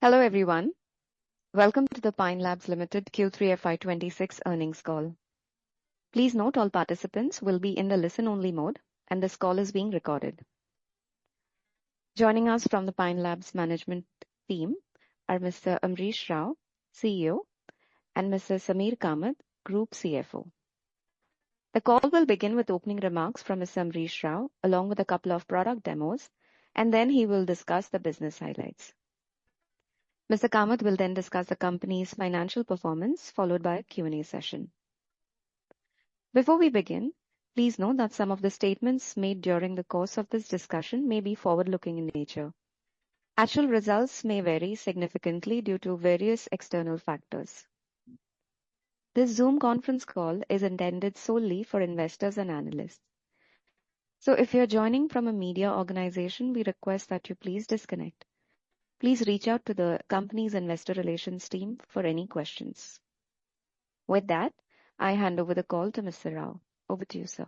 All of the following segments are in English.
Hello, everyone. Welcome to the Pine Labs Limited Q3 FY26 earnings call. Please note all participants will be in the listen-only mode, and this call is being recorded. Joining us from the Pine Labs management team are Mr. Amrish Rao, CEO, and Mr. Sameer Kamath, Group CFO. The call will begin with opening remarks from Mr. Amrish Rao, along with a couple of product demos, and then he will discuss the business highlights. Mr. Kamath will then discuss the company's financial performance, followed by a Q&A session. Before we begin, please note that some of the statements made during the course of this discussion may be forward-looking in nature. Actual results may vary significantly due to various external factors. This Zoom conference call is intended solely for investors and analysts. So if you're joining from a media organization, we request that you please disconnect. Please reach out to the company's investor relations team for any questions. With that, I hand over the call to Mr. Rao. Over to you, sir.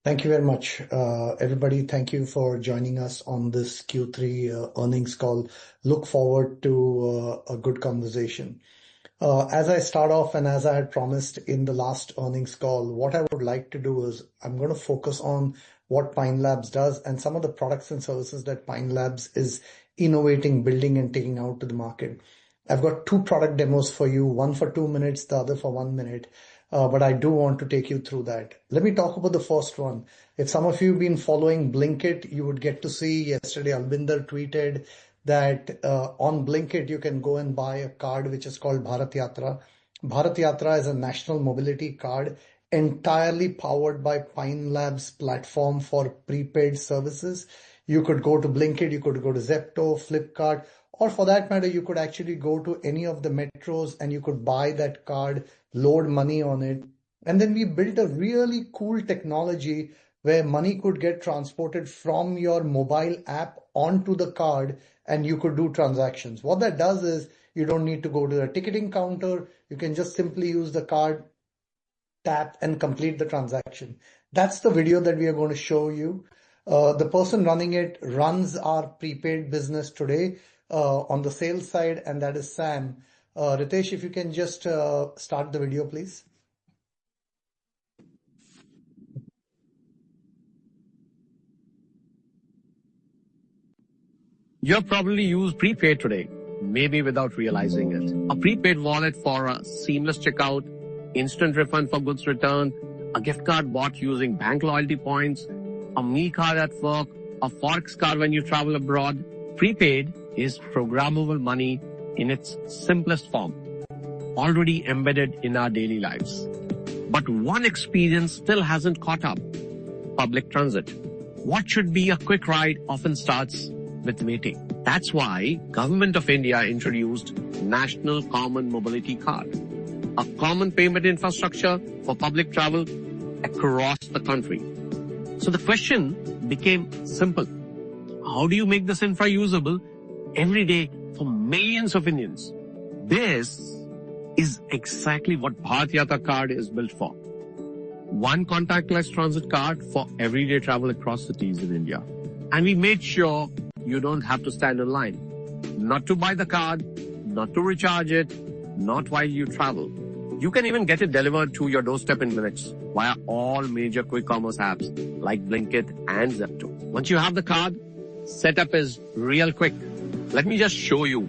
Thank you very much, everybody. Thank you for joining us on this Q3 earnings call. Look forward to a good conversation. As I start off and as I had promised in the last earnings call, what I would like to do is I'm going to focus on what Pine Labs does and some of the products and services that Pine Labs is innovating, building, and taking out to the market. I've got two product demos for you, one for 2 minutes, the other for 1 minute. But I do want to take you through that. Let me talk about the first one. If some of you have been following Blinkit, you would get to see yesterday Albinder tweeted that on Blinkit, you can go and buy a card which is called Bharat Yatra. Bharat Yatra is a national mobility card entirely powered by Pine Labs platform for prepaid services. You could go to Blinkit, you could go to Zepto, Flipkart, or for that matter, you could actually go to any of the metros and you could buy that card, load money on it. And then we built a really cool technology where money could get transported from your mobile app onto the card and you could do transactions. What that does is you don't need to go to a ticketing counter. You can just simply use the card, tap, and complete the transaction. That's the video that we are going to show you. The person running it runs our prepaid business today on the sales side, and that is Sam. Ritesh, if you can just start the video, please. You've probably used prepaid today, maybe without realizing it. A prepaid wallet for a seamless checkout, instant refund for goods returned, a gift card bought using bank loyalty points, a meal card at work, a Forex card when you travel abroad. Prepaid is programmable money in its simplest form, already embedded in our daily lives. But one experience still hasn't caught up: public transit. What should be a quick ride often starts with waiting. That's why Government of India introduced National Common Mobility Card, a common payment infrastructure for public travel across the country. So the question became simple. How do you make this infra usable every day for millions of Indians? This is exactly what Bharat Yatra card is built for. One contactless transit card for everyday travel across cities in India. And we made sure you don't have to stand in line. Not to buy the card, not to recharge it, not while you travel. You can even get it delivered to your doorstep in minutes via all major quick commerce apps like Blinkit and Zepto. Once you have the card, setup is real quick. Let me just show you.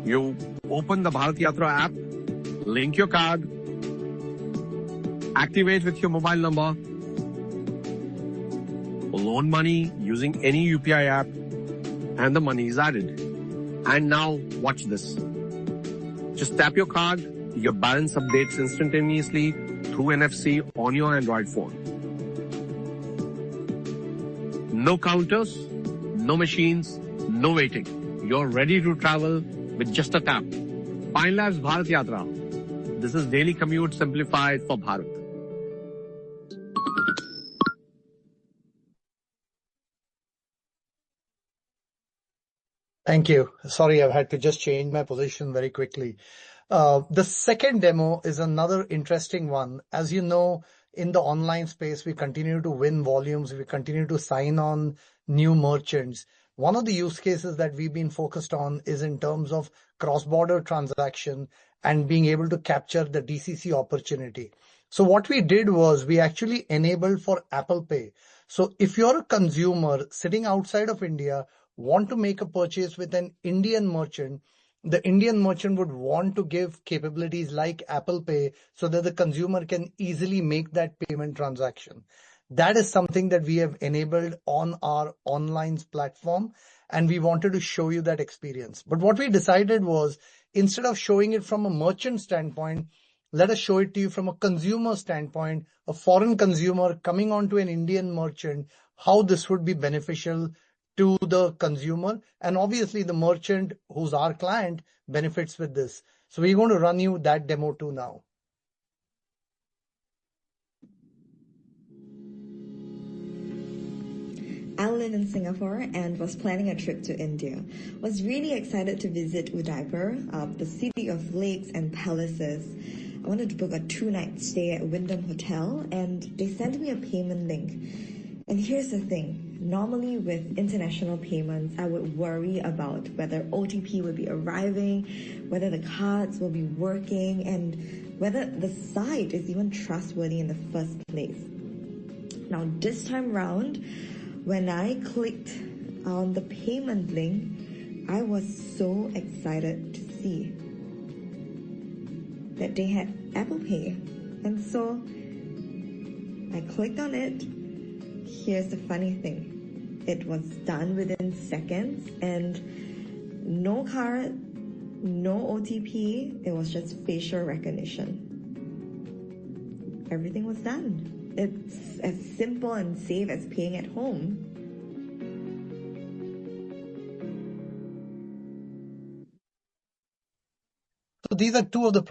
You open the Bharat Yatra app, link your card, activate with your mobile number, loan money using any UPI app, and the money is added. And now watch this. Just tap your card, your balance updates instantaneously through NFC on your Android phone. No counters, no machines, no waiting. You're ready to travel with just a tap. Pine Labs Bharat Yatra. This is daily commute simplified for Bharat. Thank you. Sorry, I've had to just change my position very quickly. The second demo is another interesting one. As you know, in the online space, we continue to win volumes. We continue to sign on new merchants. One of the use cases that we've been focused on is in terms of cross-border transaction and being able to capture the DCC opportunity. So what we did was we actually enabled for Apple Pay. So if you're a consumer sitting outside of India, want to make a purchase with an Indian merchant, the Indian merchant would want to give capabilities like Apple Pay so that the consumer can easily make that payment transaction. That is something that we have enabled on our online platform, and we wanted to show you that experience. But what we decided was, instead of showing it from a merchant standpoint, let us show it to you from a consumer standpoint, a foreign consumer coming onto an Indian merchant, how this would be beneficial to the consumer. And obviously the merchant, who's our client, benefits with this. So we're going to run you that demo too now. I live in Singapore and was planning a trip to India. Was really excited to visit Udaipur, the city of lakes and palaces. I wanted to book a 2-night stay at Wyndham Hotel, and they sent me a payment link. And here's the thing. Normally with international payments, I would worry about whether OTP would be arriving, whether the cards will be working, and whether the site is even trustworthy in the first place. Now this time round, when I clicked on the payment link, I was so excited to see that they had Apple Pay. And so I clicked on it. Here's the funny thing. It was done within seconds, and no card, no OTP. It was just facial recognition. Everything was done. It's as simple and safe as paying at home. So these are two of the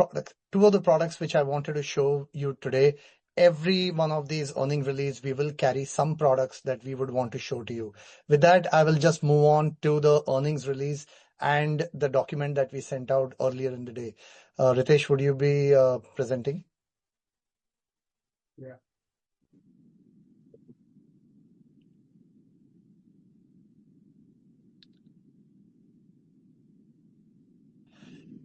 products which I wanted to show you today. Every one of these earning release, we will carry some products that we would want to show to you. With that, I will just move on to the earnings release and the document that we sent out earlier in the day. Ritesh, would you be presenting? Yeah.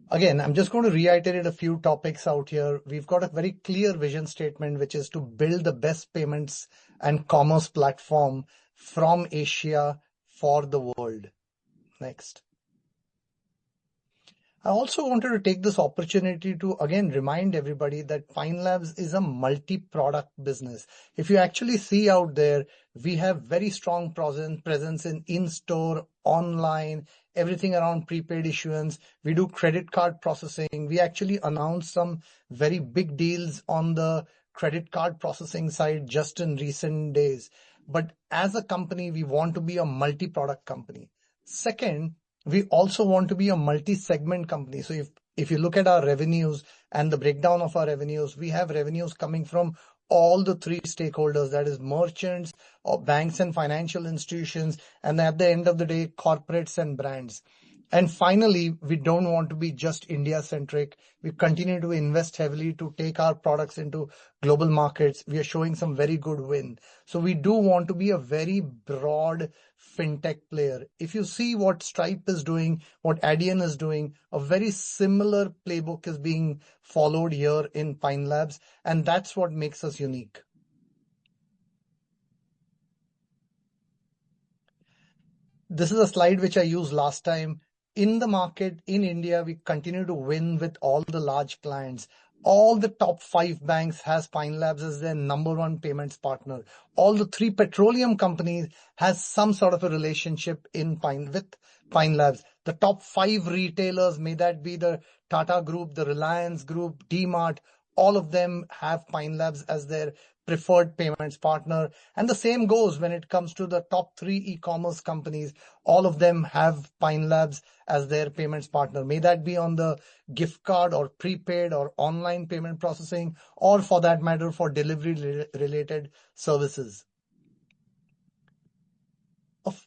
Again, I'm just going to reiterate a few topics out here. We've got a very clear vision statement, which is to build the best payments and commerce platform from Asia for the world. Next. I also wanted to take this opportunity to again remind everybody that Pine Labs is a multi-product business. If you actually see out there, we have very strong presence in-store, online, everything around prepaid issuance. We do credit card processing. We actually announced some very big deals on the credit card processing side just in recent days. But as a company, we want to be a multi-product company. Second, we also want to be a multi-segment company. So if you look at our revenues and the breakdown of our revenues, we have revenues coming from all the three stakeholders, that is merchants, or banks and financial institutions, and at the end of the day, corporates and brands. And finally, we don't want to be just India-centric. We continue to invest heavily to take our products into global markets. We are showing some very good win. So we do want to be a very broad fintech player. If you see what Stripe is doing, what Adyen is doing, a very similar playbook is being followed here in Pine Labs, and that's what makes us unique. This is a slide which I used last time. In the market, in India, we continue to win with all the large clients. All the top 5 banks has Pine Labs as their number 1 payments partner. All the 3 petroleum companies has some sort of a relationship with Pine Labs. The top 5 retailers, may that be the Tata Group, the Reliance Group, D-Mart, all of them have Pine Labs as their preferred payments partner. And the same goes when it comes to the top 3 e-commerce companies. All of them have Pine Labs as their payments partner. May that be on the gift card or prepaid or online payment processing, or for that matter, for delivery related services.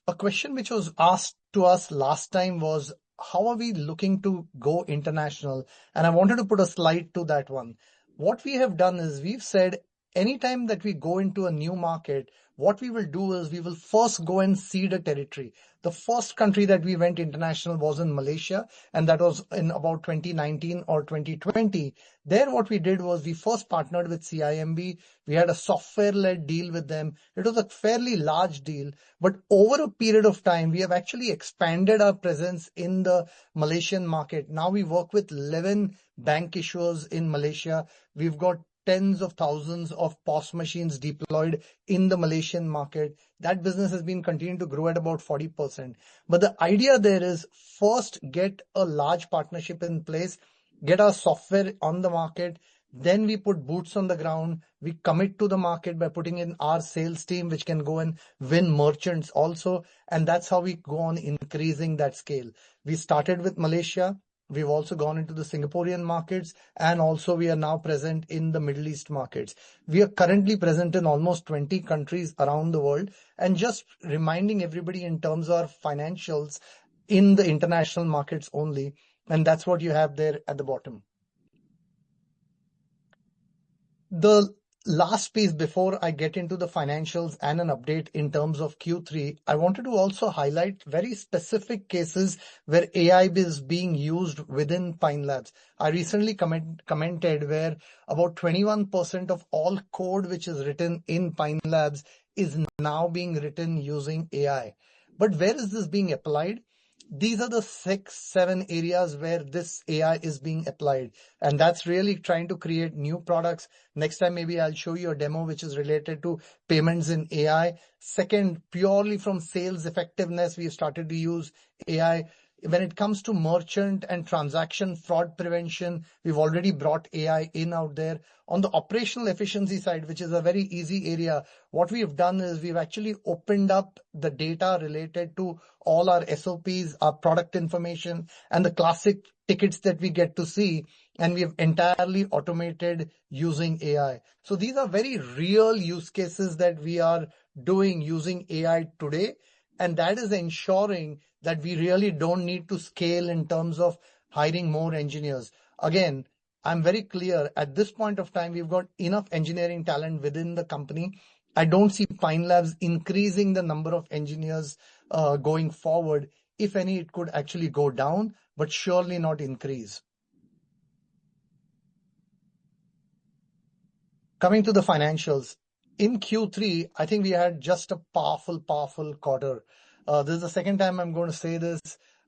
A question which was asked to us last time was, how are we looking to go international? And I wanted to put a slide to that one. What we have done is we've said, anytime that we go into a new market, what we will do is we will first go and seed a territory. The first country that we went international was in Malaysia, and that was in about 2019 or 2020. There, what we did was we first partnered with CIMB. We had a software-led deal with them. It was a fairly large deal, but over a period of time, we have actually expanded our presence in the Malaysian market. Now we work with 11 bank issuers in Malaysia. We've got tens of thousands of POS machines deployed in the Malaysian market. That business has been continuing to grow at about 40%. But the idea there is first get a large partnership in place, get our software on the market, then we put boots on the ground. We commit to the market by putting in our sales team, which can go and win merchants also. And that's how we go on increasing that scale. We started with Malaysia. We've also gone into the Singaporean markets, and also we are now present in the Middle East markets. We are currently present in almost 20 countries around the world. And just reminding everybody in terms of financials in the international markets only, and that's what you have there at the bottom. The last piece before I get into the financials and an update in terms of Q3, I wanted to also highlight very specific cases where AI is being used within Pine Labs. I recently commented where about 21% of all code which is written in Pine Labs is now being written using AI. But where is this being applied? These are the 6-7 areas where this AI is being applied. And that's really trying to create new products. Next time, maybe I'll show you a demo which is related to payments in AI. Second, purely from sales effectiveness, we started to use AI. When it comes to merchant and transaction fraud prevention, we've already brought AI in out there. On the operational efficiency side, which is a very easy area, what we've done is we've actually opened up the data related to all our SOPs, our product information, and the classic tickets that we get to see, and we have entirely automated using AI. So these are very real use cases that we are doing using AI today, and that is ensuring that we really don't need to scale in terms of hiring more engineers. Again, I'm very clear at this point of time, we've got enough engineering talent within the company. I don't see Pine Labs increasing the number of engineers going forward. If any, it could actually go down, but surely not increase. Coming to the financials, in Q3, I think we had just a powerful quarter. This is the second time I'm going to say this.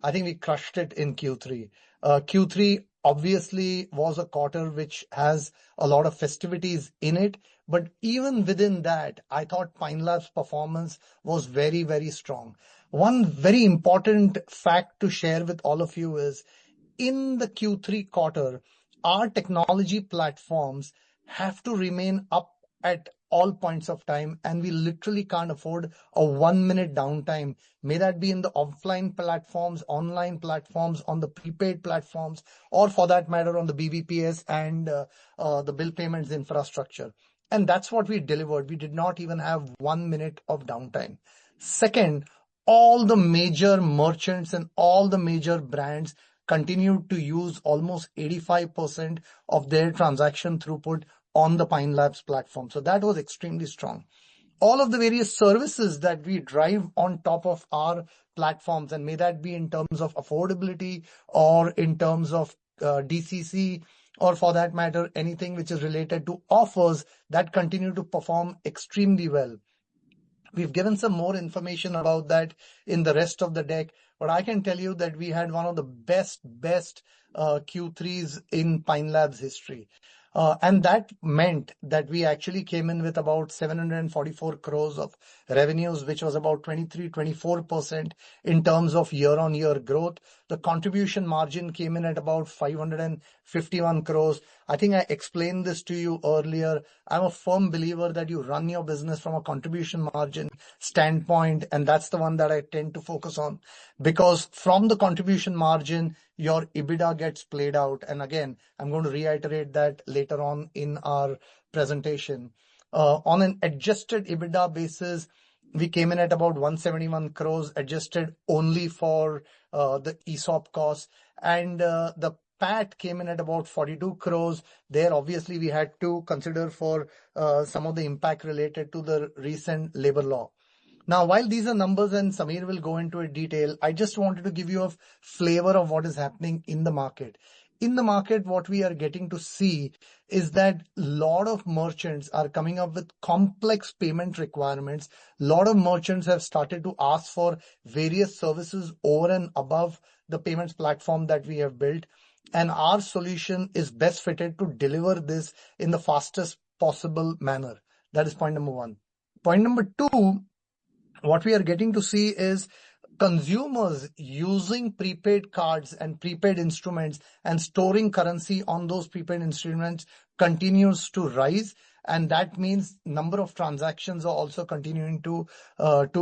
I think we crushed it in Q3. Q3 obviously was a quarter which has a lot of festivities in it. But even within that, I thought Pine Labs' performance was very, very strong. One very important fact to share with all of you is in the Q3 quarter, our technology platforms have to remain up at all points of time, and we literally can't afford a 1-minute downtime. May that be in the offline platforms, online platforms, on the prepaid platforms, or for that matter on the BBPS and the bill payments infrastructure. And that's what we delivered. We did not even have 1 minute of downtime. Second, all the major merchants and all the major brands continued to use almost 85% of their transaction throughput on the Pine Labs platform. So that was extremely strong. All of the various services that we drive on top of our platforms, and may that be in terms of affordability or in terms of DCC, or for that matter, anything which is related to offers, that continue to perform extremely well. We've given some more information about that in the rest of the deck, but I can tell you that we had one of the best Q3s in Pine Labs history. And that meant that we actually came in with about 744 crores of revenues, which was about 23-24% in terms of year-on-year growth. The contribution margin came in at about 551 crores. I think I explained this to you earlier. I'm a firm believer that you run your business from a contribution margin standpoint, and that's the one that I tend to focus on, because from the contribution margin, your EBITDA gets played out. And again, I'm going to reiterate that later on in our presentation. On an adjusted EBITDA basis, we came in at about 171 crores, adjusted only for the ESOP costs. And the PAT came in at about 42 crores. There, obviously, we had to consider for some of the impact related to the recent labor law. Now, while these are numbers and Sameer will go into it detail, I just wanted to give you a flavor of what is happening in the market. In the market, what we are getting to see is that a lot of merchants are coming up with complex payment requirements. A lot of merchants have started to ask for various services over and above the payments platform that we have built. And our solution is best fitted to deliver this in the fastest possible manner. That is point number one. Point number two, what we are getting to see is consumers using prepaid cards and prepaid instruments and storing currency on those prepaid instruments continues to rise. And that means number of transactions are also continuing to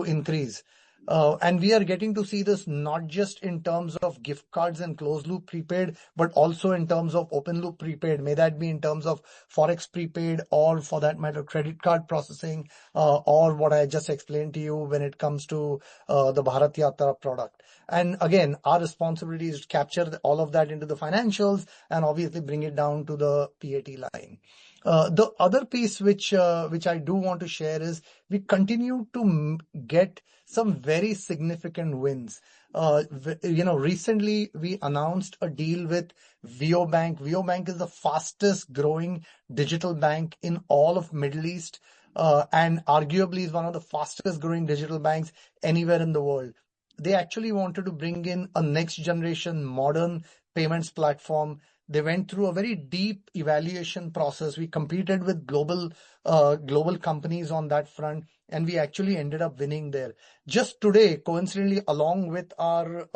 increase. And we are getting to see this not just in terms of gift cards and closed loop prepaid, but also in terms of open loop prepaid. May that be in terms of Forex prepaid or for that matter, credit card processing, or what I just explained to you when it comes to the Bharat Yatra product. And again, our responsibility is to capture all of that into the financials and obviously bring it down to the PAT line. The other piece which I do want to share is we continue to get some very significant wins. Recently we announced a deal with Vio Bank. Vio Bank is the fastest growing digital bank in all of Middle East, and arguably is one of the fastest growing digital banks anywhere in the world. They actually wanted to bring in a next generation modern payments platform. They went through a very deep evaluation process. We competed with global companies on that front, and we actually ended up winning there. Just today, coincidentally, along with our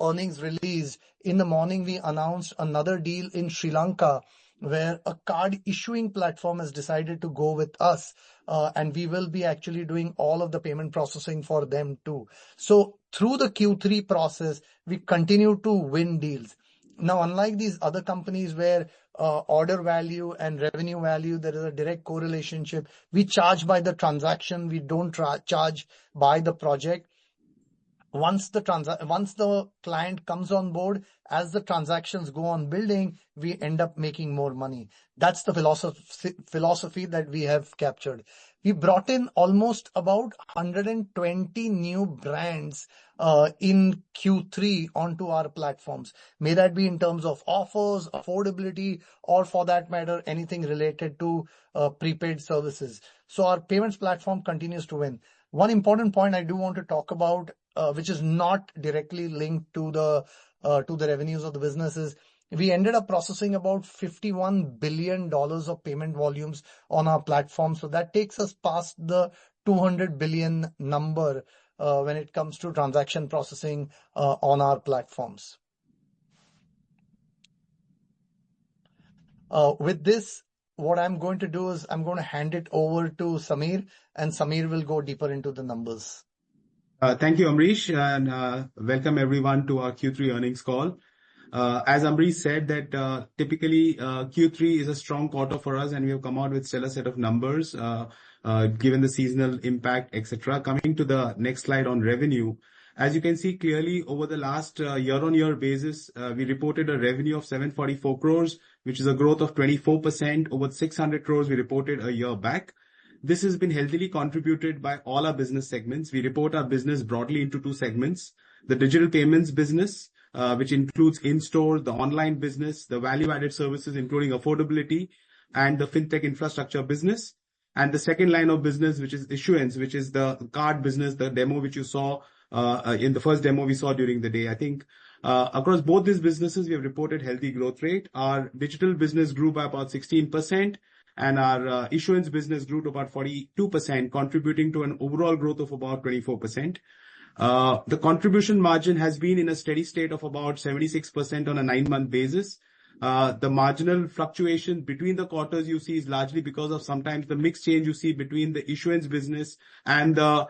earnings release, in the morning we announced another deal in Sri Lanka, where a card issuing platform has decided to go with us, and we will be actually doing all of the payment processing for them too. So through the Q3 process, we continue to win deals. Now, unlike these other companies where order value and revenue value, there is a direct correlationship. We charge by the transaction. We don't charge by the project. Once the client comes on board, as the transactions go on building, we end up making more money. That's the philosophy that we have captured. We brought in almost about 120 new brands in Q3 onto our platforms. May that be in terms of offers, affordability, or for that matter, anything related to prepaid services. So our payments platform continues to win. One important point I do want to talk about, which is not directly linked to the revenues of the business, is we ended up processing about $51 billion of payment volumes on our platform. So that takes us past the 200 billion number when it comes to transaction processing on our platforms. With this, what I'm going to do is I'm going to hand it over to Sameer, and Sameer will go deeper into the numbers. Thank you, Amrish, and welcome everyone to our Q3 earnings call. As Amrish said, that typically Q3 is a strong quarter for us, and we have come out with stellar set of numbers given the seasonal impact, etc. Coming to the next slide on revenue, as you can see clearly over the last year-on-year basis, we reported a revenue of 744 crores, which is a growth of 24% over 600 crores we reported a year back. This has been healthily contributed by all our business segments. We report our business broadly into two segments: the digital payments business, which includes in-store, the online business, the value-added services, including affordability, and the fintech infrastructure business. And the second line of business, which is issuance, which is the card business, the demo which you saw in the first demo we saw during the day. I think across both these businesses, we have reported healthy growth rate. Our digital business grew by about 16%, and our issuance business grew to about 42%, contributing to an overall growth of about 24%. The contribution margin has been in a steady state of about 76% on a 9-month basis. The marginal fluctuation between the quarters you see is largely because of sometimes the mix change you see between the issuance business and the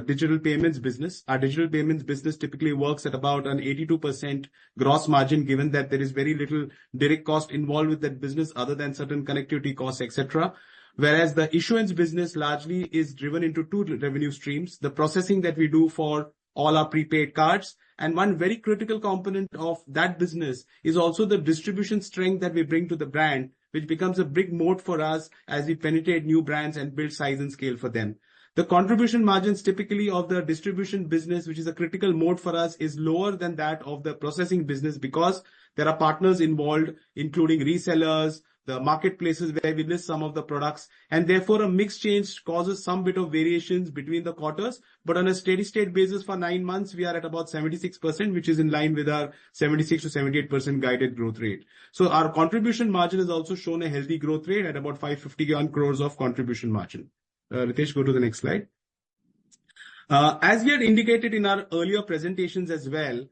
digital payments business. Our digital payments business typically works at about an 82% gross margin, given that there is very little direct cost involved with that business other than certain connectivity costs, etc. Whereas the issuance business largely is driven into two revenue streams: the processing that we do for all our prepaid cards. And one very critical component of that business is also the distribution strength that we bring to the brand, which becomes a big moat for us as we penetrate new brands and build size and scale for them. The contribution margins typically of the distribution business, which is a critical moat for us, is lower than that of the processing business because there are partners involved, including resellers, the marketplaces where we list some of the products, and therefore a mix change causes some bit of variations between the quarters. But on a steady state basis for 9 months, we are at about 76%, which is in line with our 76 to 78% guided growth rate. So our contribution margin has also shown a healthy growth rate at about 551 crores of contribution margin. Ritesh, go to the next slide. As we had indicated in our earlier presentations as well,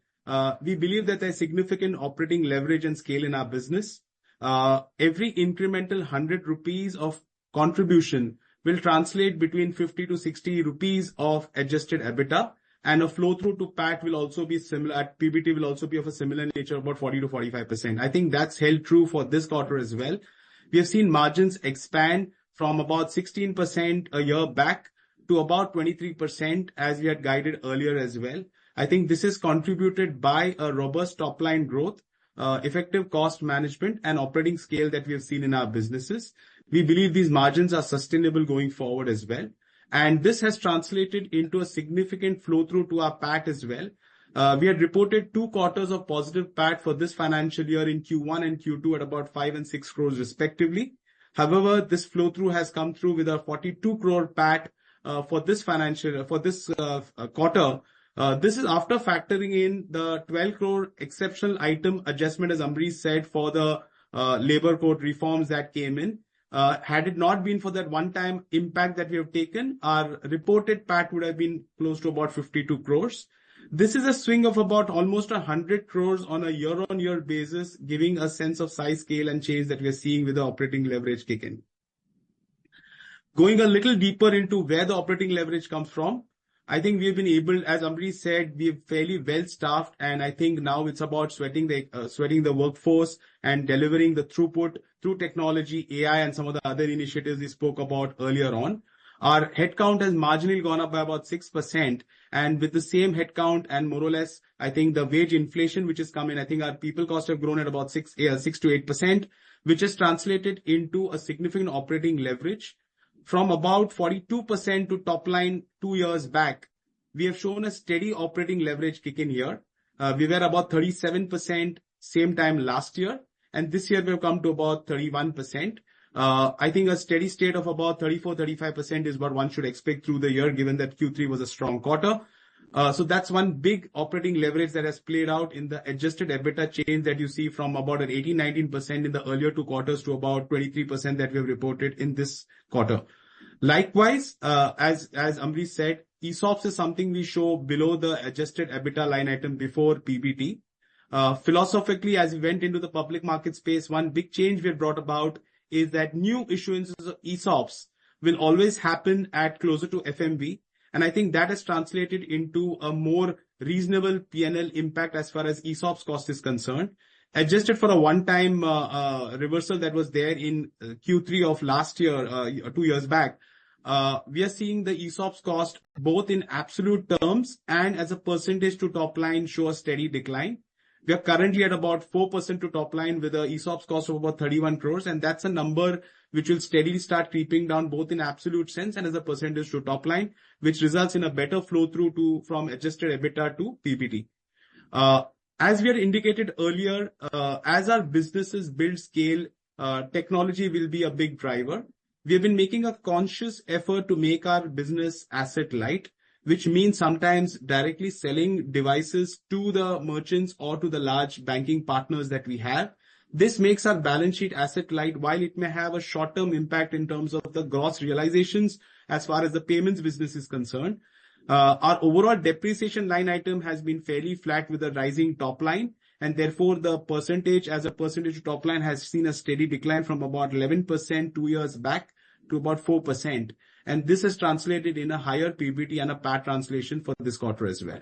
we believe that there's significant operating leverage and scale in our business. Every incremental 100 rupees of contribution will translate between 50 to 60 rupees of adjusted EBITDA, and a flow through to PAT will also be similar. At PBT will also be of a similar nature, about 40 to 45%. I think that's held true for this quarter as well. We have seen margins expand from about 16% a year back to about 23% as we had guided earlier as well. I think this is contributed by a robust top line growth, effective cost management and operating scale that we have seen in our businesses. We believe these margins are sustainable going forward as well. And this has translated into a significant flow through to our PAT as well. We had reported 2 quarters of positive PAT for this financial year in Q1 and Q2 at about 5 and 6 crores respectively. However, this flow through has come through with a 42 crore PAT for this quarter. This is after factoring in the 12 crore exceptional item adjustment, as Amrish said, for the labor code reforms that came in. Had it not been for that one-time impact that we have taken, our reported PAT would have been close to about 52 crores. This is a swing of about almost 100 crores on a year-on-year basis, giving a sense of size, scale, and change that we are seeing with the operating leverage kick in. Going a little deeper into where the operating leverage comes from, I think we have been able, as Amrish said, we are fairly well staffed, and I think now it's about sweating the workforce and delivering the throughput through technology, AI, and some of the other initiatives we spoke about earlier on. Our headcount has marginally gone up by about 6%, and with the same headcount and more or less, I think the wage inflation which has come in, I think our people costs have grown at about 6 to 8%, which has translated into a significant operating leverage. From about 42% to top line 2 years back, we have shown a steady operating leverage kick in here. We were about 37% same time last year, and this year we have come to about 31%. I think a steady state of about 34-35% is what one should expect through the year, given that Q3 was a strong quarter. So that's one big operating leverage that has played out in the adjusted EBITDA change that you see from about an 18-19% in the earlier 2 quarters to about 23% that we have reported in this quarter. Likewise, as Amrish said, ESOPs is something we show below the adjusted EBITDA line item before PBT. Philosophically, as we went into the public market space, one big change we have brought about is that new issuances of ESOPs will always happen at closer to FMV. And I think that has translated into a more reasonable P&L impact as far as ESOPs cost is concerned. Adjusted for a one-time reversal that was there in Q3 of last year, 2 years back, we are seeing the ESOPs cost both in absolute terms and as a percentage to top line show a steady decline. We are currently at about 4% to top line with a ESOPs cost of about 31 crores, and that's a number which will steadily start creeping down both in absolute sense and as a percentage to top line, which results in a better flow through from adjusted EBITDA to PBT. As we had indicated earlier, as our businesses build scale, technology will be a big driver. We have been making a conscious effort to make our business asset light, which means sometimes directly selling devices to the merchants or to the large banking partners that we have. This makes our balance sheet asset light, while it may have a short-term impact in terms of the gross realizations as far as the payments business is concerned. Our overall depreciation line item has been fairly flat with a rising top line, and therefore the percentage as a percentage of top line has seen a steady decline from about 11% 2 years back to about 4%. And this has translated in a higher PBT and a PAT translation for this quarter as well.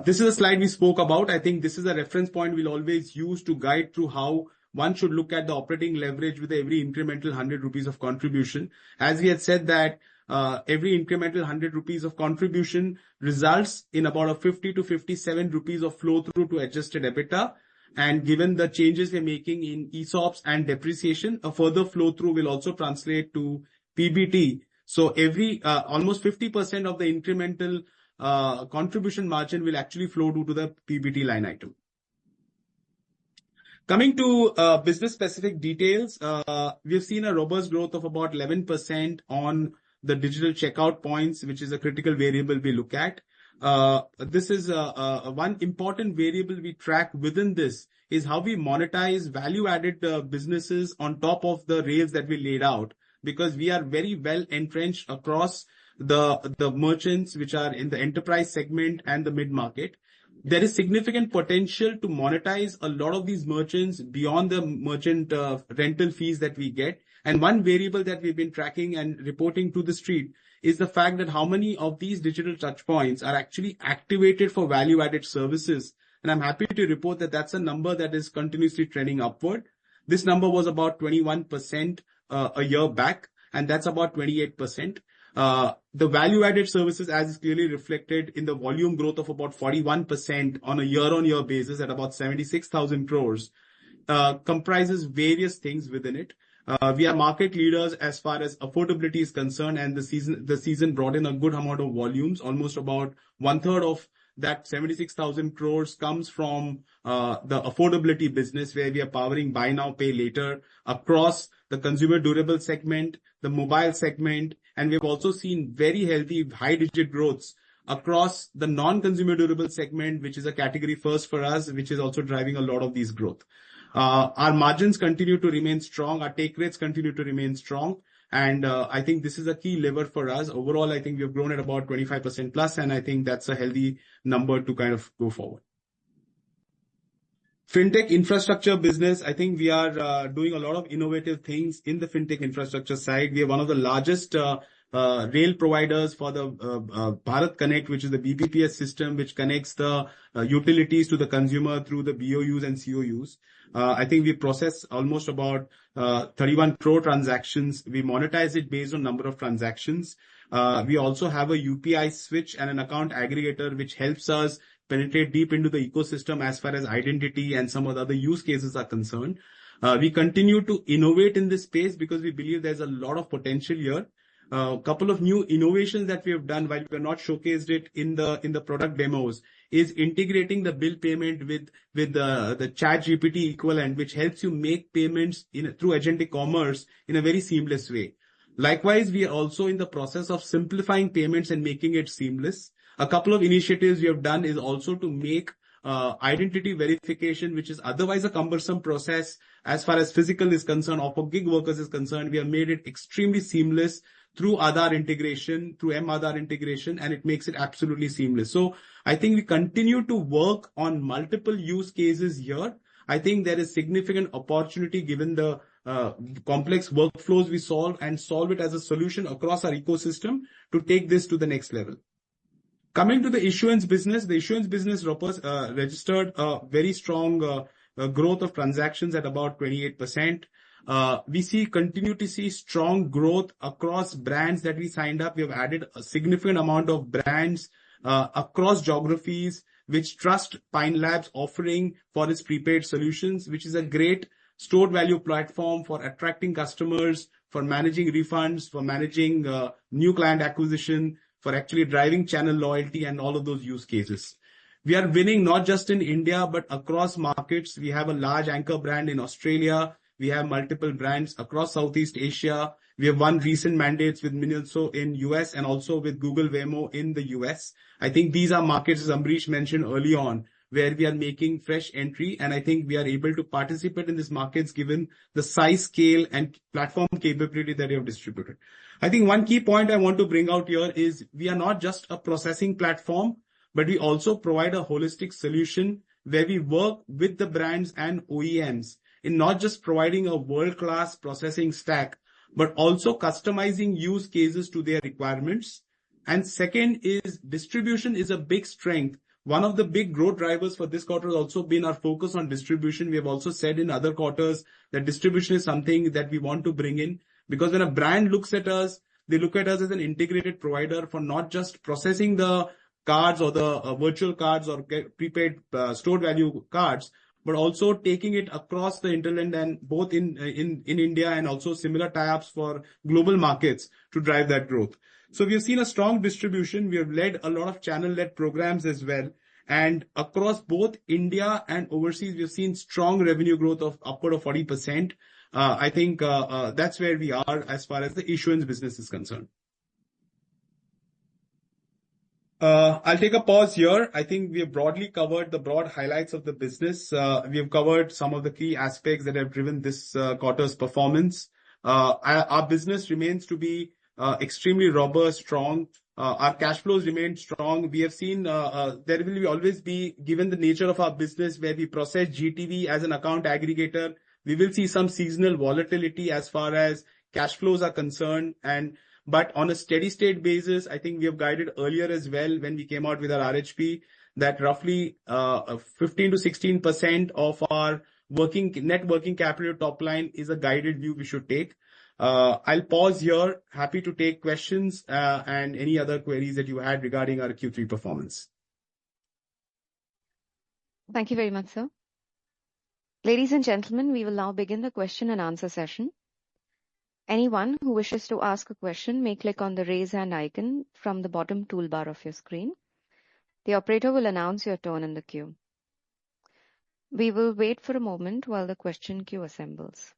This is a slide we spoke about. I think this is a reference point we'll always use to guide through how one should look at the operating leverage with every incremental 100 rupees of contribution. As we had said that every incremental 100 rupees of contribution results in about a 50 to 57 rupees of flow through to adjusted EBITDA. And given the changes we're making in ESOPs and depreciation, a further flow through will also translate to PBT. So every almost 50% of the incremental contribution margin will actually flow to the PBT line item. Coming to business specific details, we've seen a robust growth of about 11% on the digital checkout points, which is a critical variable we look at. This is one important variable we track within this is how we monetize value-added businesses on top of the rails that we laid out, because we are very well entrenched across the merchants which are in the enterprise segment and the mid-market. There is significant potential to monetize a lot of these merchants beyond the merchant rental fees that we get. And one variable that we've been tracking and reporting to the street is the fact that how many of these digital touch points are actually activated for value-added services. And I'm happy to report that that's a number that is continuously trending upward. This number was about 21% a year back, and that's about 28%. The value-added services, as is clearly reflected in the volume growth of about 41% on a year-on-year basis at about 76,000 crores, comprises various things within it. We are market leaders as far as affordability is concerned, and the season brought in a good amount of volumes. Almost about 1/3 of that 76,000 crores comes from the affordability business, where we are powering buy now, pay later across the consumer durable segment, the mobile segment, and we've also seen very healthy high-digit growths across the non-consumer durable segment, which is a category first for us, which is also driving a lot of these growth. Our margins continue to remain strong. Our take rates continue to remain strong. And I think this is a key lever for us. Overall, I think we've grown at about 25% plus, and I think that's a healthy number to kind of go forward. Fintech infrastructure business, I think we are doing a lot of innovative things in the fintech infrastructure side. We are one of the largest rail providers for the Bharat Connect, which is the BBPS system, which connects the utilities to the consumer through the BOUs and COUs. I think we process almost about 31 crore transactions. We monetize it based on number of transactions. We also have a UPI switch and an account aggregator, which helps us penetrate deep into the ecosystem as far as identity and some of the other use cases are concerned. We continue to innovate in this space because we believe there's a lot of potential here. A couple of new innovations that we have done, while we have not showcased it in the product demos, is integrating the bill payment with the ChatGPT equivalent, which helps you make payments through agentic commerce in a very seamless way. Likewise, we are also in the process of simplifying payments and making it seamless. A couple of initiatives we have done is also to make identity verification, which is otherwise a cumbersome process as far as physical is concerned, or for gig workers is concerned. We have made it extremely seamless through Aadhaar integration, through M-Aadhaar integration, and it makes it absolutely seamless. So I think we continue to work on multiple use cases here. I think there is significant opportunity given the complex workflows we solve it as a solution across our ecosystem to take this to the next level. Coming to the issuance business, the issuance business registered a very strong growth of transactions at about 28%. We continue to see strong growth across brands that we signed up. We have added a significant amount of brands across geographies, which trust Pine Labs offering for its prepaid solutions, which is a great stored value platform for attracting customers, for managing refunds, for managing new client acquisition, for actually driving channel loyalty and all of those use cases. We are winning not just in India, but across markets. We have a large anchor brand in Australia. We have multiple brands across Southeast Asia. We have won recent mandates with Minolso in US and also with Google Waymo in the US. I think these are markets, as Amrish mentioned early on, where we are making fresh entry, and I think we are able to participate in these markets given the size, scale, and platform capability that we have distributed. I think one key point I want to bring out here is we are not just a processing platform, but we also provide a holistic solution where we work with the brands and OEMs in not just providing a world-class processing stack, but also customizing use cases to their requirements. And second is distribution is a big strength. One of the big growth drivers for this quarter has also been our focus on distribution. We have also said in other quarters that distribution is something that we want to bring in, because when a brand looks at us, They look at us as an integrated provider for not just processing the cards or the virtual cards or prepaid stored value cards, but also taking it across the hinterland and both in India and also similar tie-ups for global markets to drive that growth. So we have seen a strong distribution. We have led a lot of channel-led programs as well. And across both India and overseas, we have seen strong revenue growth of upward of 40%. I think that's where we are as far as the issuance business is concerned. I'll take a pause here. I think we have broadly covered the broad highlights of the business. We have covered some of the key aspects that have driven this quarter's performance. Our business remains to be extremely robust, strong. Our cash flows remain strong. We have seen there will always be, given the nature of our business where we process GTV as an account aggregator, we will see some seasonal volatility as far as cash flows are concerned. But on a steady state basis, I think we have guided earlier as well when we came out with our RHP that roughly 15 to 16% of our net working capital top line is a guided view we should take. I'll pause here. Happy to take questions and any other queries that you had regarding our Q3 performance. Thank you very much, sir. Ladies and gentlemen, we will now begin the question and answer session. Anyone who wishes to ask a question may click on the raise hand icon from the bottom toolbar of your screen. The operator will announce your turn in the queue. We will wait for a moment while the question queue assembles.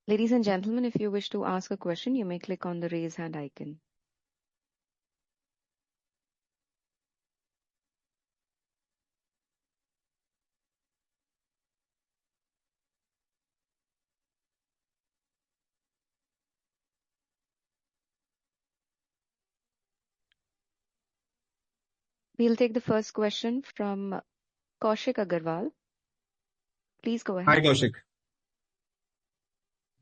Ladies and gentlemen, if you wish to ask a question, you may click on the raise hand icon. We'll take the first question from Kaushik Agarwal. Please go ahead. Hi, Kaushik.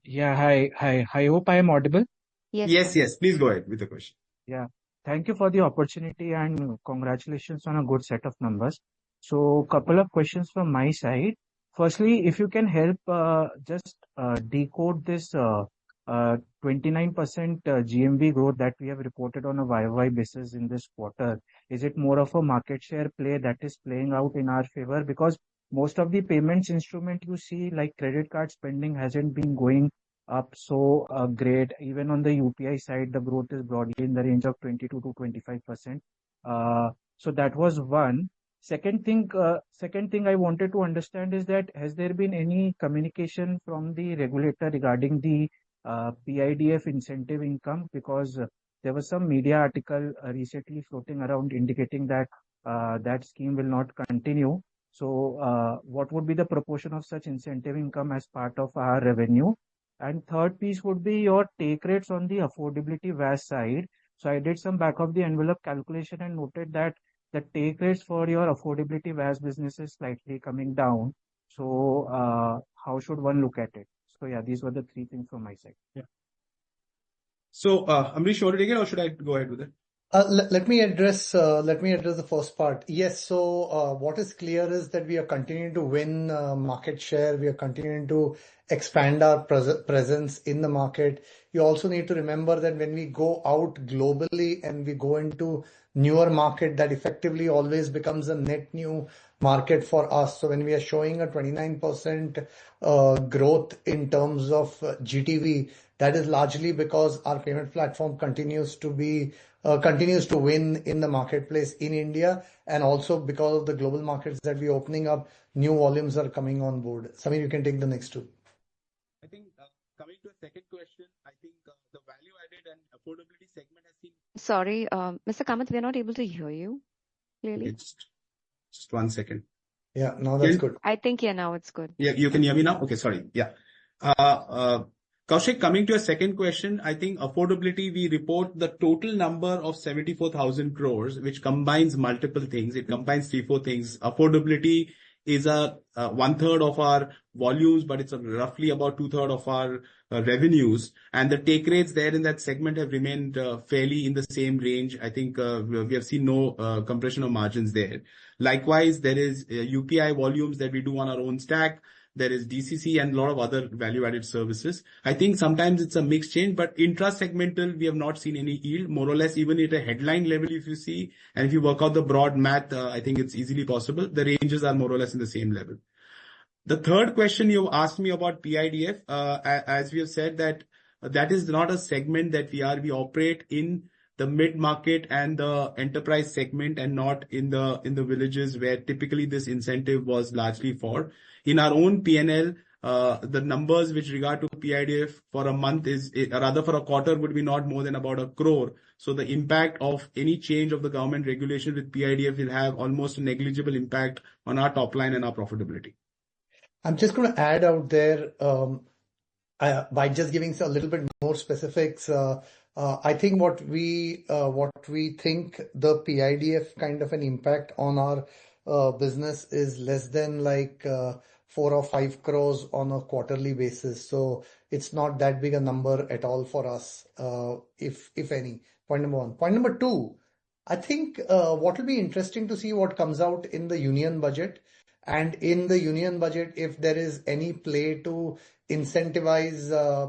Yeah, hi. I hope I am audible. Yes. Please go ahead with the question. Yeah, thank you for the opportunity and congratulations on a good set of numbers. So, couple of questions from my side. Firstly, if you can help just decode this 29% GMV growth that we have reported on a YOY basis in this quarter. Is it more of a market share play that is playing out in our favor? Because most of the payments instrument you see, like credit card spending, hasn't been going up so great. Even on the UPI side, the growth is broadly in the range of 22 to 25%. So that was one. Second thing I wanted to understand is that has there been any communication from the regulator regarding the PIDF incentive income? Because there was some media article recently floating around indicating that that scheme will not continue. So what would be the proportion of such incentive income as part of our revenue? And third piece would be your take rates on the affordability VAS side. So I did some back of the envelope calculation and noted that the take rates for your affordability VAS business is slightly coming down. So how should one look at it? So yeah, these were the three things from my side. Yeah. So Amrish, you want to take it or should I go ahead with it? Let me address the first part. Yes. So what is clear is that we are continuing to win market share. We are continuing to expand our presence in the market. You also need to remember that when we go out globally and we go into newer market, that effectively always becomes a net new market for us. So when we are showing a 29% growth in terms of GTV, that is largely because our payment platform continues to win in the marketplace in India, and also because of the global markets that we're opening up, new volumes are coming on board. Samir, you can take the next two. I think coming to a second question, I think the value added and affordability segment has seen. Sorry, Mr. Kamath, we are not able to hear you clearly. Okay, just 1 second. Yeah, now that's good. I think, yeah, now it's good. Yeah, you can hear me now? Okay, sorry. Yeah. Kaushik, coming to a second question, I think affordability, we report the total number of 74,000 crores, which combines multiple things. It combines 3-4 things. Affordability is a 1/3 of our volumes, but it's roughly about 2/3 of our revenues. And the take rates there in that segment have remained fairly in the same range. I think we have seen no compression of margins there. Likewise, there is UPI volumes that we do on our own stack. there is DCC and a lot of other value-added services. I think sometimes it's a mixed change, but intra-segmental, we have not seen any yield. More or less, even at a headline level, if you see, and if you work out the broad math, I think it's easily possible. The ranges are more or less in the same level. The third question you asked me about PIDF, as we have said that is not a segment that we operate in the mid-market and the enterprise segment and not in the villages where typically this incentive was largely for. In our own P&L, the numbers with regard to PIDF for a month rather for a quarter would be not more than about 1 crore. So the impact of any change of the government regulation with PIDF will have almost a negligible impact on our top line and our profitability. I'm just going to add out there, by just giving a little bit more specifics. I think what we think the PIDF kind of an impact on our business is less than like 4 or 5 crores on a quarterly basis. So it's not that big a number at all for us, if any. Point number one. Point number two, I think what will be interesting to see what comes out in the union budget. And in the union budget, if there is any play to incentivize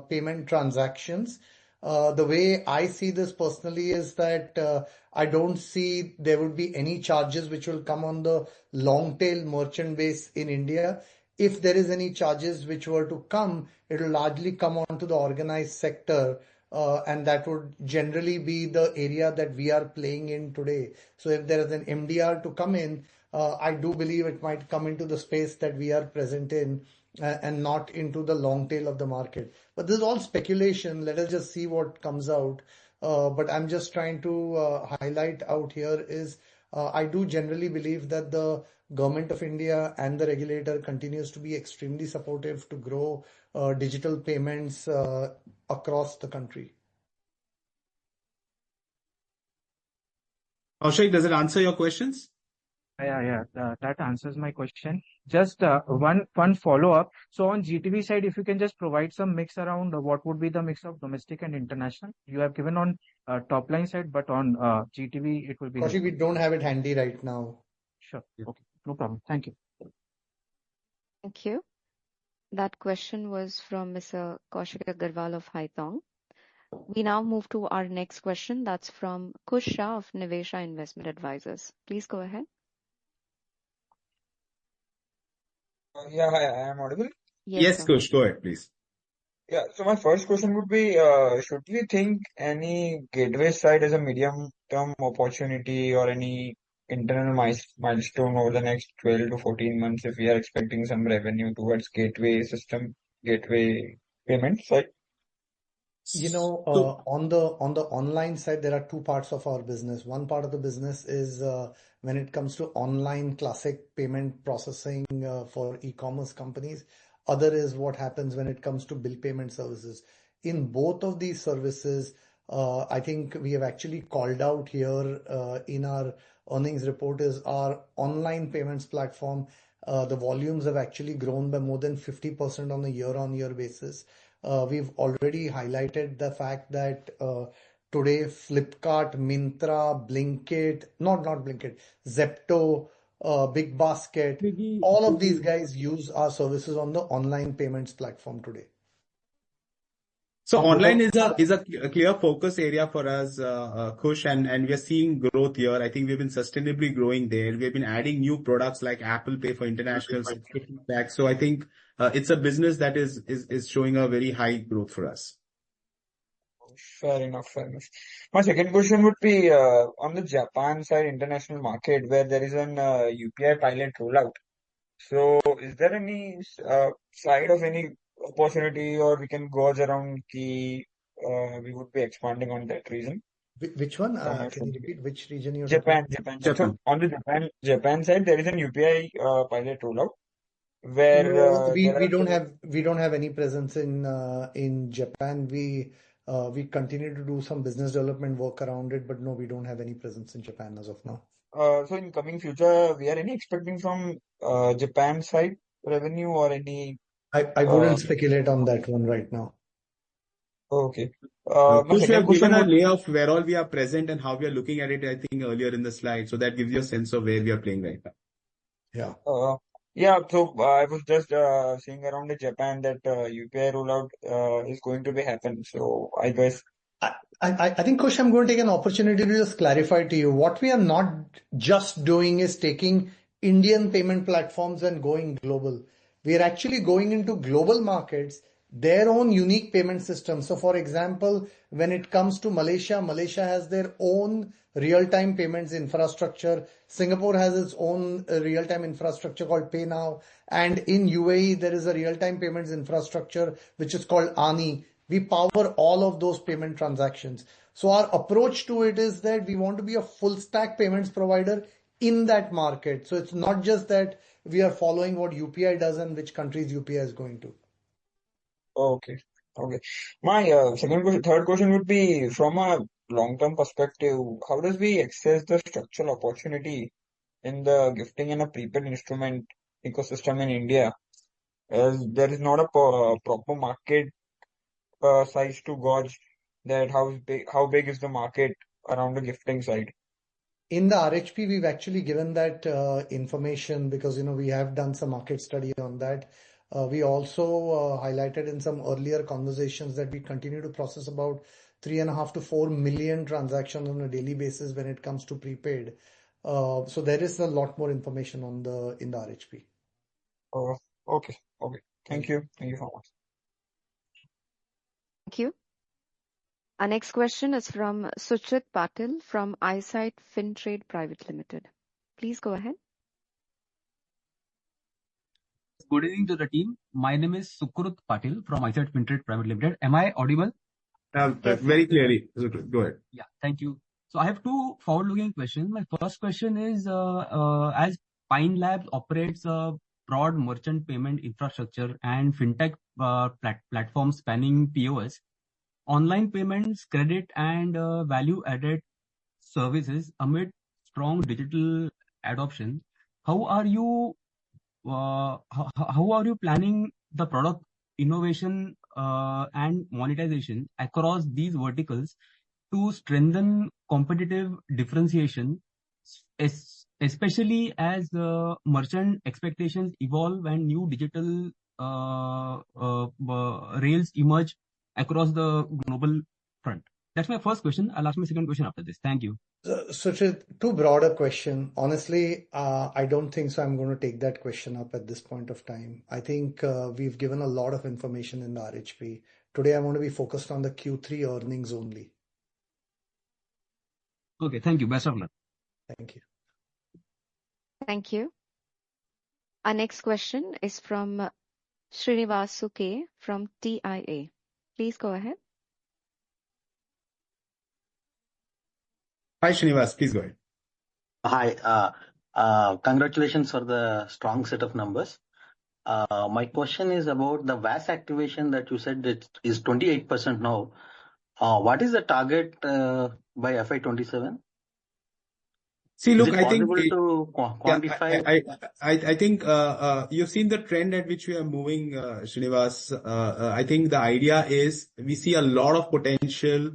payment transactions. The way I see this personally is that I don't see there would be any charges which will come on the long tail merchant base in India. If there is any charges which were to come, it will largely come onto the organized sector. And that would generally be the area that we are playing in today. So if there is an MDR to come in, I do believe it might come into the space that we are present in and not into the long tail of the market. But this is all speculation. Let us just see what comes out. But I'm just trying to highlight out here is I do generally believe that the government of India and the regulator continues to be extremely supportive to grow digital payments across the country. Kaushik, does it answer your questions? Yeah. That answers my question. Just one follow-up. So on GTV side, if you can just provide some mix around what would be the mix of domestic and international. You have given on top line side, but on GTV, it will be. Kaushik, we don't have it handy right now. Sure. Okay. No problem. Thank you. Thank you. That question was from Mr. Kaushik Agarwal of Haitong. We now move to our next question. That's from Kush Shah of Nivesha Investment Advisors. Please go ahead. Yeah, hi, I am audible. Yes, sir. Kush, go ahead, please. Yeah, so my first question would be, should we think any gateway side as a medium-term opportunity or any internal milestone over the next 12 to 14 months if we are expecting some revenue towards gateway payment side? On the online side, there are two parts of our business. One part of the business is when it comes to online classic payment processing for e-commerce companies. Other is what happens when it comes to bill payment services. In both of these services, I think we have actually called out here in our earnings report is our online payments platform. The volumes have actually grown by more than 50% on a year-on-year basis. We've already highlighted the fact that today Flipkart, Myntra, Blinkit, not Blinkit, Zepto, Big Basket, all of these guys use our services on the online payments platform today. So online is a clear focus area for us, Kush, and we are seeing growth here. I think we've been sustainably growing there. We've been adding new products like Apple Pay for international subscription packs. So I think it's a business that is showing a very high growth for us. Fair enough. My second question would be on the Japan side, international market, where there is an UPI pilot rollout. So is there any side of any opportunity or we can gauge around we would be expanding on that region? Which one? Can you repeat which region you're Japan. talking about? So on the Japan side, there is an UPI pilot rollout where we don't have any presence in Japan. We continue to do some business development work around it, but no, we don't have any presence in Japan as of now. So in coming future, we are expecting from Japan side revenue or any? I wouldn't speculate on that one right now. Okay. Kush, we have given a lay of where all we are present and how we are looking at it, I think, earlier in the slide. So that gives you a sense of where we are playing right now. Yeah. Yeah, so I was just seeing around in Japan that UPI rollout is going to be happen. So I guess. I think, Kush, I'm going to take an opportunity to just clarify to you. What we are not just doing is taking Indian payment platforms and going global. We are actually going into global markets, their own unique payment system. So, for example, when it comes to Malaysia, Malaysia has their own real-time payments infrastructure. Singapore has its own real-time infrastructure called PayNow. And in UAE, there is a real-time payments infrastructure which is called ANI. We power all of those payment transactions. So our approach to it is that we want to be a full stack payments provider in that market. So it's not just that we are following what UPI does and which countries UPI is going to. Okay. Okay. My third question would be from a long-term perspective, how does we access the structural opportunity in the gifting and a prepaid instrument ecosystem in India, as there is not a proper market size to gauge that how big is the market around the gifting side? In the RHP, we've actually given that information because we have done some market study on that. We also highlighted in some earlier conversations that we continue to process about 3.5 to 4 million transactions on a daily basis when it comes to prepaid. So there is a lot more information in the RHP. Oh, okay. Okay. Thank you. Thank you so much. Thank you. Our next question is from Suchit Patil from Eyesight FinTrade Private Limited. Please go ahead. Good evening to the team. My name is Sukrut Patil from Eyesight FinTrade Private Limited. Am I audible? Yes, very clearly. Go ahead. Yeah, thank you. So I have two forward-looking questions. My first question is, as Pine Labs operates a broad merchant payment infrastructure and fintech platform spanning POS, online payments, credit, and value-added services amid strong digital adoption, how are you planning the product innovation and monetization across these verticals to strengthen competitive differentiation, especially as merchant expectations evolve and new digital rails emerge across the global front? That's my first question. I'll ask my second question after this. Thank you. Suchit, too broad a question. Honestly, I don't think so. I'm going to take that question up at this point of time. I think we've given a lot of information in the RHP. Today, I want to be focused on the Q3 earnings only. Okay, thank you. Best of luck. Thank you. Thank you. Our next question is from Srinivasu K from TIA. Please go ahead. Hi, Srinivas. Please go ahead. Hi. Congratulations for the strong set of numbers. My question is about the VAS activation that you said it is 28% now. What is the target by FY27? See, look, I think to quantify. I think you've seen the trend at which we are moving, Srinivas. I think the idea is we see a lot of potential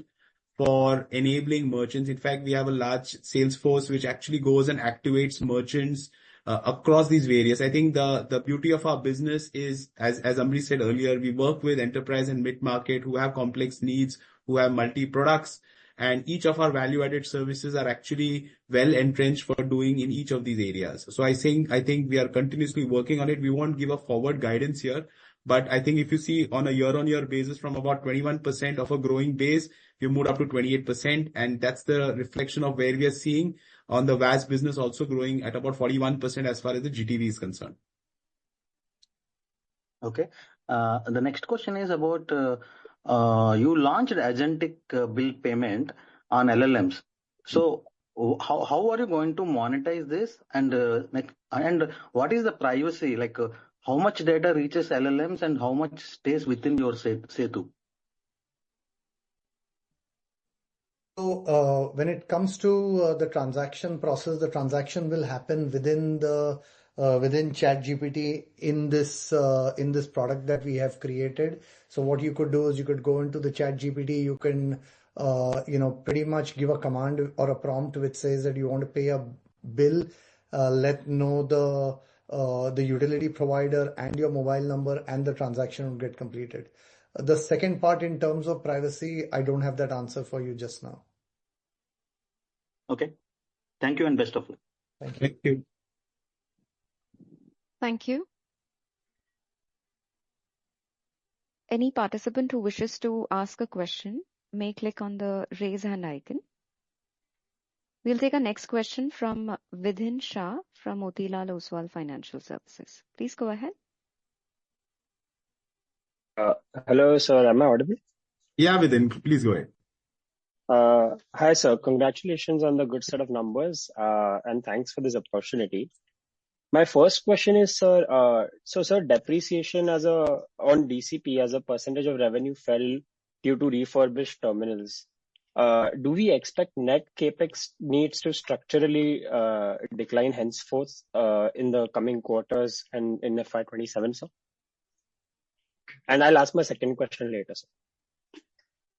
for enabling merchants. In fact, we have a large sales force which actually goes and activates merchants across these various. I think the beauty of our business is, as Amrish said earlier, we work with enterprise and mid-market who have complex needs, who have multi-products, and each of our value-added services are actually well entrenched for doing in each of these areas. So I think we are continuously working on it. We won't give a forward guidance here, but I think if you see on a year-on-year basis from about 21% of a growing base, we moved up to 28%, and that's the reflection of where we are seeing on the VAS business also growing at about 41% as far as the GTV is concerned. Okay. The next question is about you launched agentic bill payment on LLMs. So how are you going to monetize this? And what is the privacy? Like how much data reaches LLMs and how much stays within your Setu? So when it comes to the transaction process, the transaction will happen within ChatGPT in this product that we have created. So what you could do is you could go into the ChatGPT, you can pretty much give a command or a prompt which says that you want to pay a bill, let know the utility provider and your mobile number, and the transaction would get completed. The second part, in terms of privacy, I don't have that answer for you just now. Okay. Thank you and best of luck. Thank you. Thank you. Thank you. Any participant who wishes to ask a question may click on the raise hand icon. We'll take our next question from Vidhin Shah from Motilal Oswal Financial Services. Please go ahead. Hello, sir. Am I audible? Yeah, Vidhin, please go ahead. Hi, sir. Congratulations on the good set of numbers, and thanks for this opportunity. My first question is, sir, sir, depreciation on DCP as a percentage of revenue fell due to refurbished terminals. Do we expect net capex needs to structurally decline henceforth in the coming quarters and in FY27, sir? And I'll ask my second question later, sir.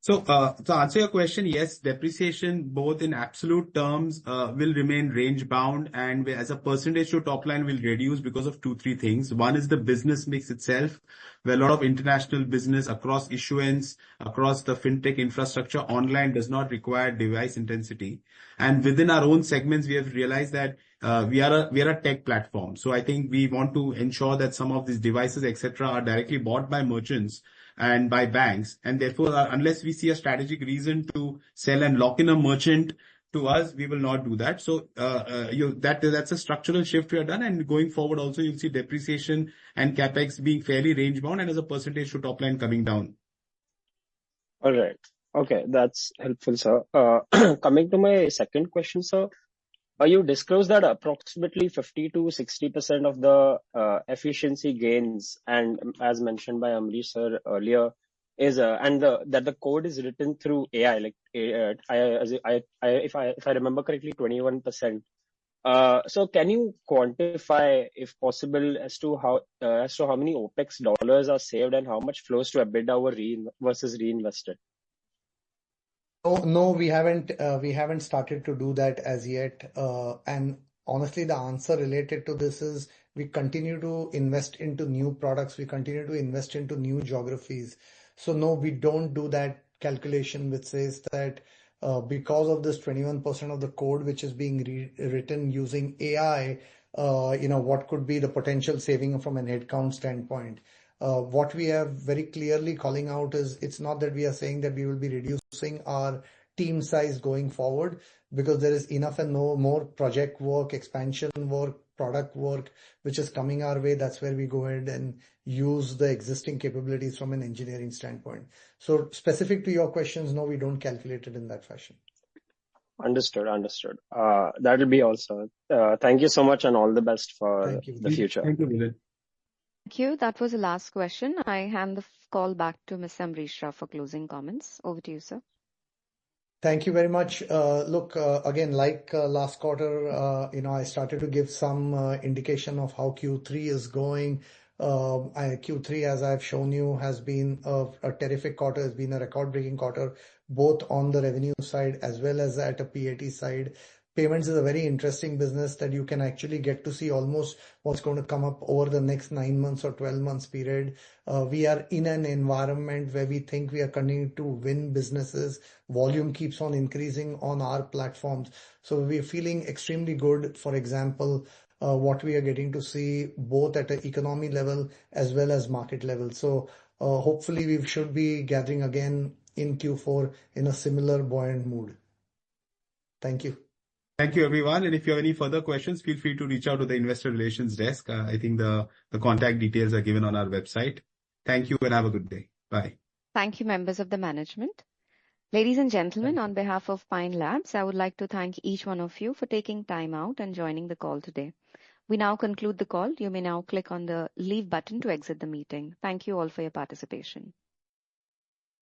So, to answer your question, yes, depreciation both in absolute terms will remain range bound, and as a percentage to top line will reduce because of 2-3 things. One is the business mix itself, where a lot of international business across issuance, across the fintech infrastructure, online does not require device intensity. And within our own segments, we have realized that we are a tech platform. So I think we want to ensure that some of these devices, etc., are directly bought by merchants and by banks, and therefore, unless we see a strategic reason to sell and lock in a merchant to us, we will not do that. So that's a structural shift we have done, and going forward also you'll see depreciation and capex being fairly range bound and as a percentage to top line coming down. All right. Okay, that's helpful, sir. Coming to my second question, sir. You disclosed that approximately 50 to 60% of the efficiency gains, and as mentioned by Amrish sir earlier, is that the code is written through AI. Like if I remember correctly, 21%. So can you quantify, if possible, as to how many OPEX dollars are saved and how much flows to EBITDA versus reinvested? No, we haven't started to do that as yet. And honestly, the answer related to this is we continue to invest into new products. We continue to invest into new geographies. So no, we don't do that calculation which says that because of this 21% of the code which is being written using AI, what could be the potential saving from an headcount standpoint. What we are very clearly calling out is it's not that we are saying that we will be reducing our team size going forward, because there is enough and no more project work, expansion work, product work, which is coming our way. That's where we go ahead and use the existing capabilities from an engineering standpoint. So specific to your questions, no, we don't calculate it in that fashion. Understood. That will be all, sir. Thank you so much and all the best for the future. Thank you, Vidhin. Thank you. That was the last question. I hand the call back to Ms. Amrish Rao for closing comments. Over to you, sir. Thank you very much. Look, again, like last quarter, I started to give some indication of how Q3 is going. Q3, as I've shown you, has been a terrific quarter, has been a record-breaking quarter, both on the revenue side as well as at a PAT side. Payments is a very interesting business that you can actually get to see almost what's going to come up over the next 9 months or 12 months period. We are in an environment where we think we are continuing to win businesses. Volume keeps on increasing on our platforms. So we're feeling extremely good. For example, what we are getting to see both at an economy level as well as market level. So hopefully we should be gathering again in Q4 in a similar buoyant mood. Thank you. Thank you, everyone. And if you have any further questions, feel free to reach out to the investor relations desk. I think the contact details are given on our website. Thank you and have a good day. Bye. Thank you, members of the management. Ladies and gentlemen, on behalf of Pine Labs, I would like to thank each one of you for taking time out and joining the call today. We now conclude the call. You may now click on the leave button to exit the meeting. Thank you all for your participation.